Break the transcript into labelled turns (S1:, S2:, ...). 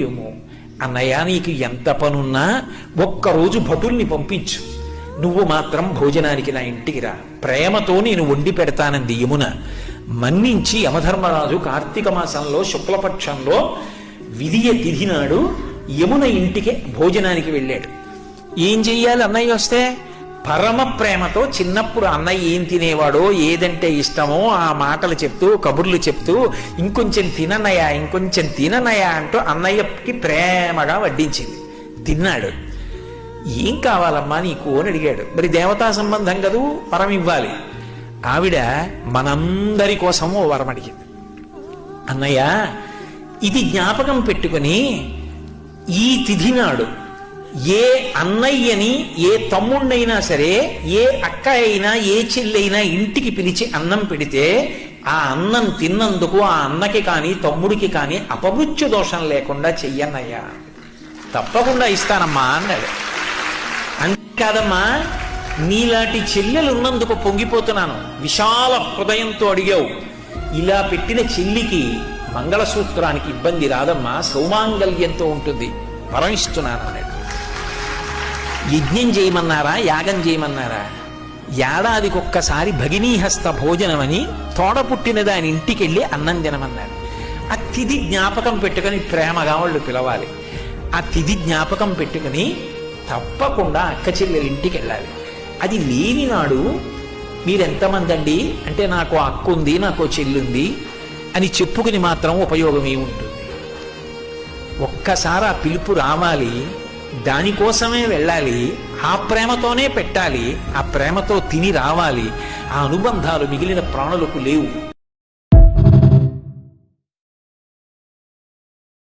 S1: ఏమో. అన్నయ్య, నీకు ఎంత పనున్నా ఒక్కరోజు భటుల్ని పంపించు, నువ్వు మాత్రం భోజనానికి నా ఇంటికి రా, ప్రేమతో నేను వండి పెడతానంది యమున. మన్నించి యమధర్మరాజు కార్తీక మాసంలో శుక్లపక్షంలో విధియ తిథి నాడు యమున ఇంటికి భోజనానికి వెళ్ళాడు. ఏం చెయ్యాలి అన్నయ్య వస్తే? పరమ ప్రేమతో చిన్నప్పుడు అన్నయ్య ఏం తినేవాడో, ఏదంటే ఇష్టమో ఆ మాటలు చెప్తూ, కబుర్లు చెప్తూ, ఇంకొంచెం తిననయ్యా, ఇంకొంచెం తిననయ్యా అంటూ అన్నయ్యకి ప్రేమగా వడ్డించింది. తిన్నాడు. ఏం కావాలమ్మా నీకు అని అడిగాడు. మరి దేవతా సంబంధం కదూ, వరం ఇవ్వాలి. ఆవిడ మనందరి కోసం ఓ వరం అడిగింది. అన్నయ్య, ఇది జ్ఞాపకం పెట్టుకుని ఈ తిథి నాడు ఏ అన్నయ్యని, ఏ తమ్ముణ్ణైనా సరే, ఏ అక్క అయినా, ఏ చెల్లైనా ఇంటికి పిలిచి అన్నం పెడితే ఆ అన్నం తిన్నందుకు ఆ అన్నకి కానీ తమ్ముడికి కానీ అపమృత్యు దోషం లేకుండా చెయ్యన్నయ్యా. తప్పకుండా ఇస్తానమ్మా అన్నాడు. అంతేకాదమ్మా, నీలాంటి చెల్లెలు ఉన్నందుకు పొంగిపోతున్నాను, విశాల హృదయంతో అడిగావు. ఇలా పెట్టిన చెల్లికి మంగళసూత్రానికి ఇబ్బంది రాదమ్మా, సౌమాంగల్యంతో ఉంటుంది, వరమిస్తున్నాను అన్నాడు. యజ్ఞం చేయమన్నారా, యాగం చేయమన్నారా? ఏడాదికి ఒక్కసారి భగినీహస్త భోజనం అని తోడ పుట్టిన దాని ఇంటికి వెళ్ళి అన్నం తినమన్నారు. ఆ తిథి జ్ఞాపకం పెట్టుకుని ప్రేమగా వాళ్ళు పిలవాలి. ఆ తిథి జ్ఞాపకం పెట్టుకుని తప్పకుండా అక్క చెల్లెల ఇంటికి వెళ్ళాలి. అది లేని నాడు మీరెంతమంది అండి అంటే, నాకు అక్క ఉంది, నాకు చెల్లుంది అని చెప్పుకుని మాత్రం ఉపయోగం ఏముంటుంది? ఒక్కసారి ఆ పిలుపు రావాలి, దానికోసమే వెళ్ళాలి, ఆ ప్రేమతోనే పెట్టాలి, ఆ ప్రేమతో తిని రావాలి. ఆ అనుబంధాలు మిగిలిన ప్రాణులకు లేవు.